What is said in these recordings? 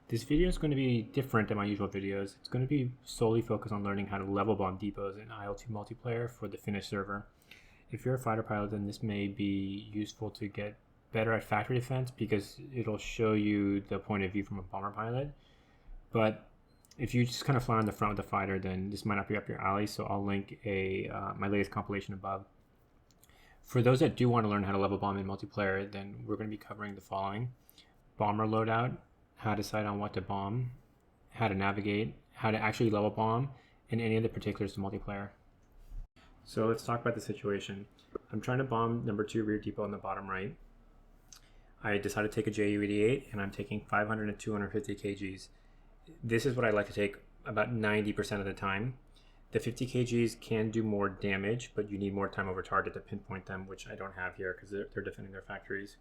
This video is going to be different than my usual videos. It's going to be solely focused on learning how to level bomb depots in IL-2 multiplayer for the Finnish server. If you're a fighter pilot, then this may be useful to get better at factory defense because it'll show you the point of view from a bomber pilot. But if you just kind of fly on the front with the fighter, then this might not be up your alley, so I'll link my latest compilation above. For those that do want to learn how to level bomb in multiplayer, then we're going to be covering the following: bomber loadout, how to decide on what to bomb, how to navigate, how to actually level bomb, and any other particulars to multiplayer. So let's talk about the situation. I'm trying to bomb number 2 rear depot on the bottom right. I decided to take a Ju-88 and I'm taking 500 and 250 kgs. This is what I like to take about 90% of the time. The 50 kgs can do more damage, but you need more time over target to pinpoint them, which I don't have here because they're defending their factories.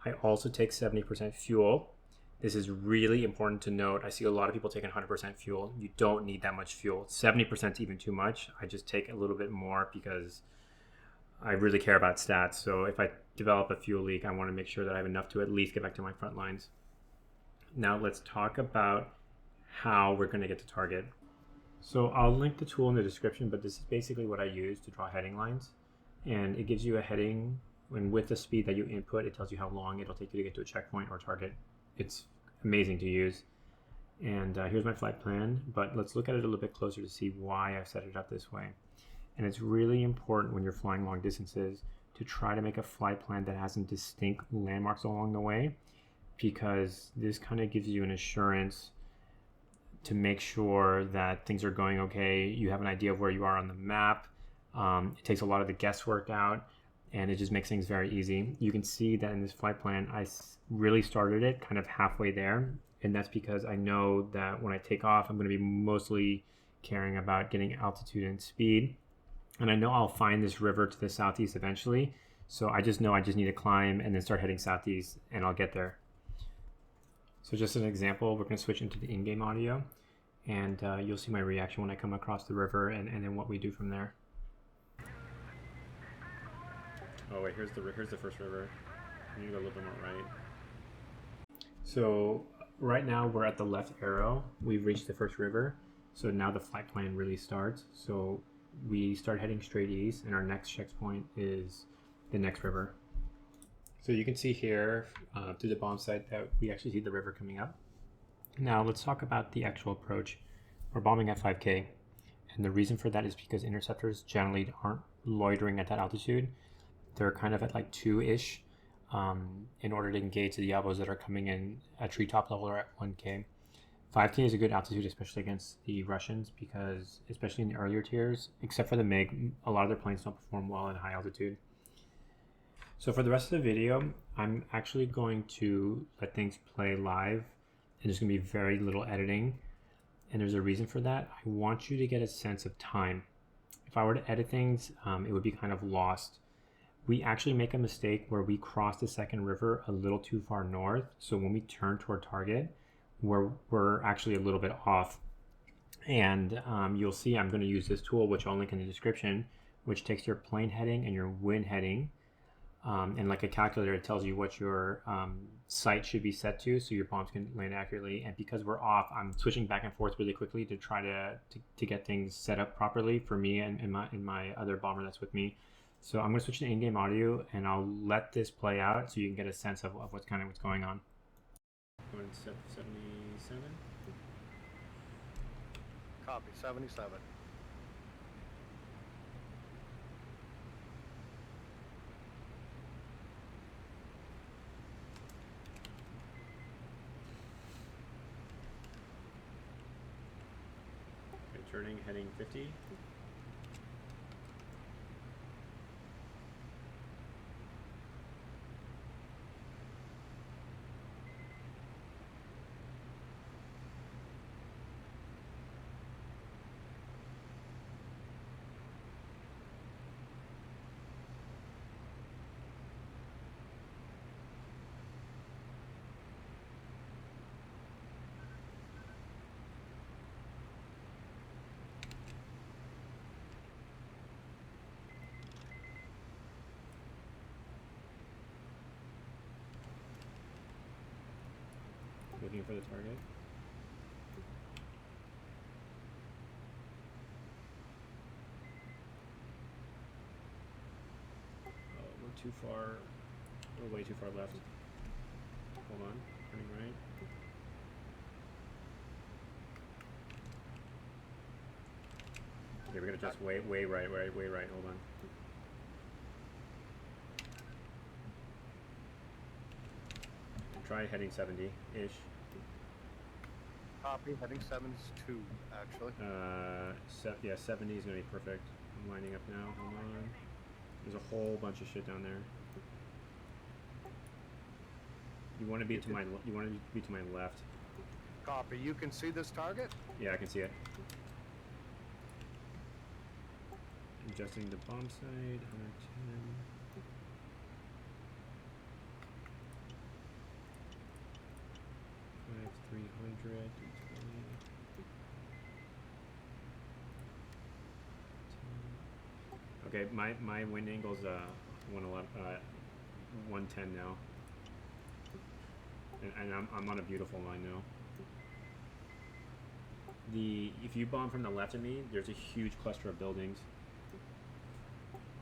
I also take 70% fuel. This is really important to note. I see a lot of people taking 100% fuel. You don't need that much fuel. 70% is even too much. I just take a little bit more because I really care about stats. So if I develop a fuel leak, I want to make sure that I have enough to at least get back to my front lines. Now let's talk about how we're going to get to target. So I'll link the tool in the description, but this is basically what I use to draw heading lines. And it gives you a heading, and with the speed that you input, it tells you how long it'll take you to get to a checkpoint or target. It's amazing to use. And here's my flight plan, but let's look at it a little bit closer to see why I've set it up this way. And it's really important when you're flying long distances to try to make a flight plan that has some distinct landmarks along the way, because this kind of gives you an assurance to make sure that things are going okay. You have an idea of where you are on the map. It takes a lot of the guesswork out, and it just makes things very easy. You can see that in this flight plan, I really started it kind of halfway there, and that's because I know that when I take off, I'm going to be mostly caring about getting altitude and speed, and I know I'll find this river to the southeast eventually, so I just know I just need to climb and then start heading southeast, and I'll get there. So just an example, we're going to switch into the in-game audio, and you'll see my reaction when I come across the river and then what we do from there. Oh wait, here's the first river. I need to go a little bit more right. So right now we're at the left arrow. We've reached the first river. So now the flight plan really starts. So we start heading straight east, and our next checkpoint is the next river. So you can see here through the bomb site that we actually see the river coming up. Now let's talk about the actual approach. We're bombing at 5K. And the reason for that is because interceptors generally aren't loitering at that altitude. They're kind of at like 2-ish in order to engage the Yabos that are coming in at treetop level or at 1K. 5K is a good altitude, especially against the Russians, because especially in the earlier tiers, except for the MiG, a lot of their planes don't perform well at high altitude. So for the rest of the video, I'm actually going to let things play live, and there's going to be very little editing. And there's a reason for that. I want you to get a sense of time. If I were to edit things, it would be kind of lost. We actually make a mistake where we cross the second river a little too far north. So when we turn toward target, we're actually a little bit off. And you'll see I'm going to use this tool, which I'll link in the description, which takes your plane heading and your wind heading. And like a calculator, it tells you what your sight should be set to so your bombs can land accurately. And because we're off, I'm switching back and forth really quickly to try to get things set up properly for me and my other bomber that's with me. So I'm going to switch to in-game audio, and I'll let this play out so you can get a sense of what's going on. 77. Copy, 77. Okay, turning, heading 50. Looking for the target. Oh, we're too far. We're way too far left. Hold on. Turning right. Okay, we're gonna just way right. Hold on. Try heading 70-ish. Copy. Heading 72, actually. Yeah, 70 is gonna be perfect. I'm lining up now. Hold on. There's a whole bunch of shit down there. You want to be to my. You want to be to my left. Copy. You can see this target? Yeah, I can see it. Adjusting the bomb side. 110. 300. 20. Okay, my wind angle's 111, 110 now, and I'm on a beautiful line now. If you bomb from the left of me, there's a huge cluster of buildings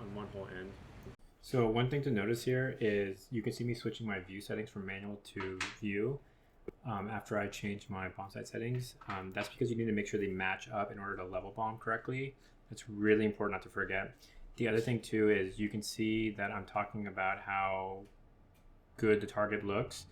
on one whole end. So one thing to notice here is you can see me switching my view settings from manual to view after I change my bomb site settings. That's because you need to make sure they match up in order to level bomb correctly. That's really important not to forget. The other thing too is you can see that I'm talking about how good the target looks.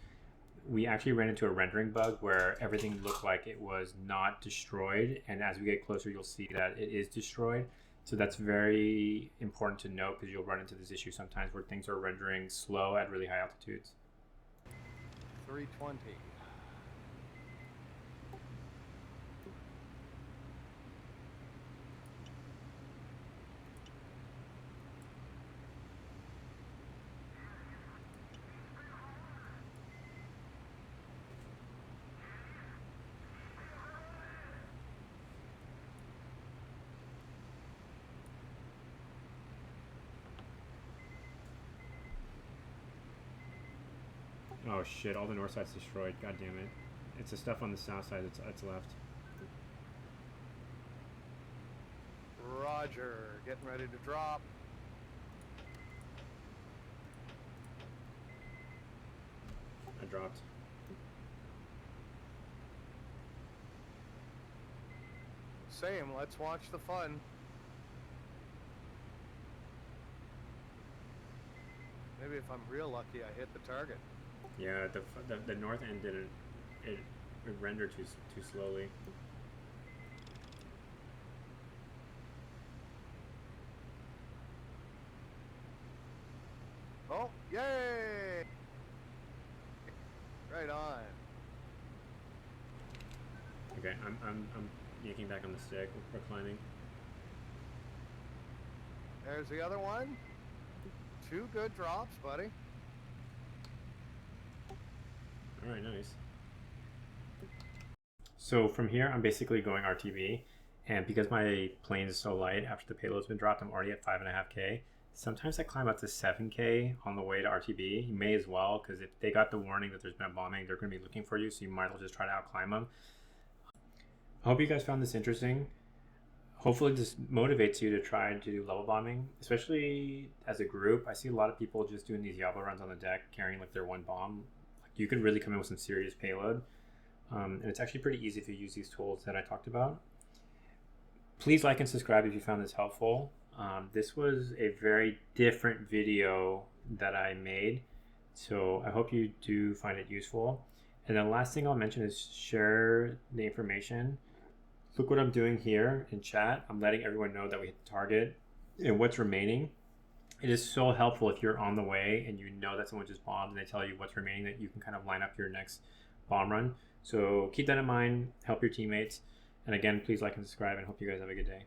We actually ran into a rendering bug where everything looked like it was not destroyed, and as we get closer you'll see that it is destroyed. So that's very important to note because you'll run into this issue sometimes where things are rendering slow at really high altitudes. 320. Oh shit, all the north side's destroyed, god damn it. It's the stuff on the south side that's left. Roger. Getting ready to drop. I dropped. Same. Let's watch the fun. Maybe if I'm real lucky, I hit the target. Yeah, the north end didn't. It rendered too slowly. Oh, yay! Right on. Okay, I'm yanking back on the stick, reclining. There's the other one. 2 good drops, buddy. All right, nice. So from here, I'm basically going RTB, and because my plane is so light after the payload's been dropped, I'm already at 5.5K. Sometimes I climb up to 7K on the way to RTB. You may as well, because if they got the warning that there's been a bombing, they're going to be looking for you, so you might as well just try to outclimb them. I hope you guys found this interesting. Hopefully this motivates you to try and do level bombing, especially as a group. I see a lot of people just doing these Diablo runs on the deck, carrying like their one bomb. You could really come in with some serious payload. And it's actually pretty easy if you use these tools that I talked about. Please like and subscribe if you found this helpful. This was a very different video that I made, so I hope you do find it useful. And the last thing I'll mention is share the information. Look what I'm doing here in chat. I'm letting everyone know that we hit the target and what's remaining. It is so helpful if you're on the way and you know that someone just bombed and they tell you what's remaining, that you can kind of line up your next bomb run. So keep that in mind, help your teammates. And again, please like and subscribe, and hope you guys have a good day.